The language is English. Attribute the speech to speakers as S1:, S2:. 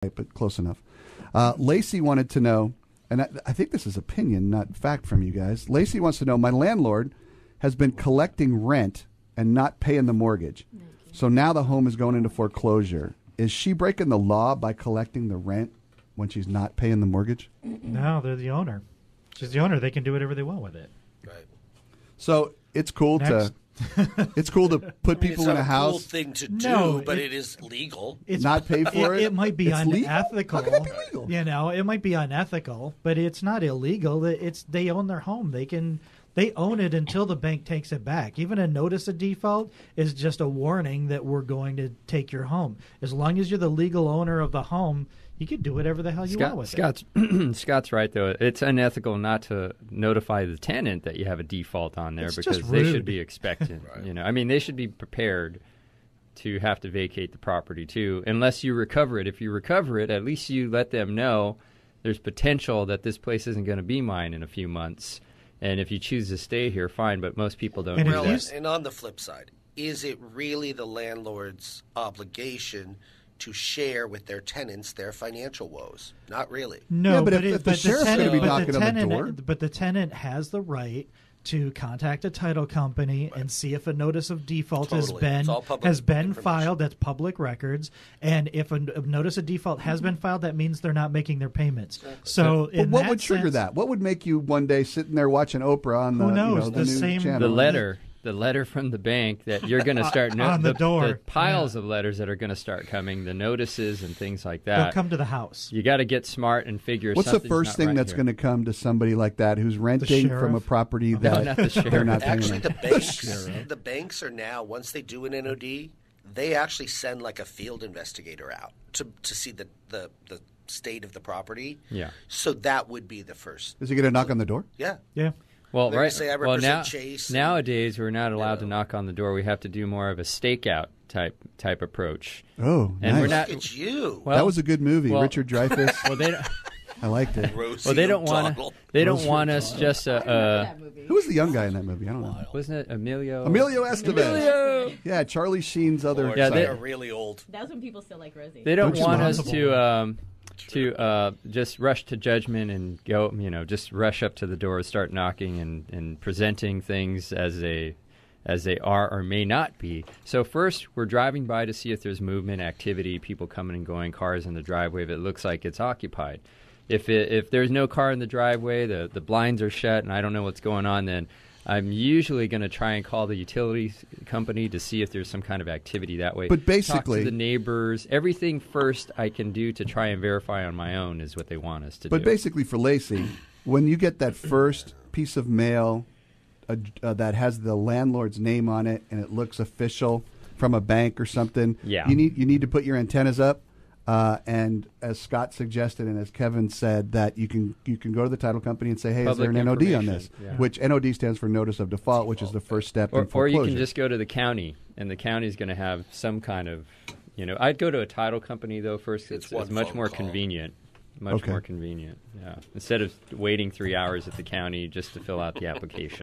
S1: but close enough. Lacey wanted to know, and I think this is opinion, not fact from you guys. Lacey wants to know, my landlord has been collecting rent and not paying the mortgage. So now the home is going into foreclosure. Is she breaking the law by collecting the rent when she's not paying the mortgage?
S2: No, they're the owner. She's the owner. They can do whatever they want with it.
S3: Right.
S1: So it's cool to put people in a house.
S3: It's a cool thing to do, but it is legal.
S2: It's
S1: not pay for it.
S2: It might be unethical.
S1: How can that be legal?
S2: You know, it might be unethical, but it's not illegal. They own their home. They own it until the bank takes it back. Even a notice of default is just a warning that we're going to take your home. As long as you're the legal owner of the home, you can do whatever the hell you want with
S4: it. Scott's right, though. It's unethical not to notify the tenant that you have a default on there because they should be expectant. Right. You know, I mean, they should be prepared to have to vacate the property too, unless you recover it. If you recover it, at least you let them know there's potential that this place isn't going to be mine in a few months. And if you choose to stay here, fine. But most people don't do that.
S3: And on the flip side, is it really the landlord's obligation to share with their tenants their financial woes? Not really.
S2: No,
S1: but if the sheriff's going to be knocking on the door.
S2: But the tenant has the right to contact a title company and see if a notice of default has been filed. That's public records. And if a notice of default has been filed, that means they're not making their payments. Exactly. So
S1: but what would trigger that? What would make you one day sitting there watching Oprah on the, the new channel?
S4: The letter from the bank that you're going to start
S2: on the door.
S4: The piles of letters that are going to start coming, the notices and things like that.
S2: They'll come to the house.
S4: You got to get smart and figure.
S1: What's the first thing that's going to come to somebody like that who's renting from a property that
S4: not the
S1: they're not paying?
S3: Actually, the banks are now, once they do an NOD, they actually send like a field investigator out to see the state of the property.
S4: Yeah.
S3: So that would be the first.
S1: Is he going to knock on the door?
S3: Yeah.
S2: Yeah.
S4: Well,
S3: Chase
S4: nowadays we're not allowed to knock on the door. We have to do more of a stakeout type approach.
S1: Oh,
S4: and
S1: nice.
S4: We're not.
S3: Look at you.
S1: That was a good movie, Richard Dreyfuss.
S4: Well, they don't.
S1: I liked it.
S4: They don't want. They don't want us just.
S1: Who was the young guy in that movie? I don't know.
S4: Wasn't it Emilio?
S1: Emilio Estevez. Yeah, Charlie Sheen's other.
S4: Yeah,
S3: they're really old.
S5: That was when people still like Rosie.
S4: They don't want us to just rush to judgment and go, just rush up to the door, start knocking and presenting things as they are or may not be. So first, we're driving by to see if there's movement, activity, people coming and going, cars in the driveway. If it looks like it's occupied. If there's no car in the driveway, the blinds are shut, and I don't know what's going on, then I'm usually going to try and call the utility company to see if there's some kind of activity that way.
S1: But basically,
S4: talk to the neighbors. Everything first I can do to try and verify on my own is what they want us to do.
S1: But basically, for Lacey, when you get that first piece of mail that has the landlord's name on it and it looks official from a bank or something, you need to put your antennas up. And as Scott suggested and as Kevin said, that you can go to the title company and say, hey,
S4: Public
S1: is there an NOD on this? Yeah. Which NOD stands for Notice of Default, which is the first step in foreclosure.
S4: Or you can just go to the county, and the county's going to have some kind of, I'd go to a title company, though, first. It's much more convenient. Much more convenient, yeah. Instead of waiting 3 hours at the county just to fill out the application.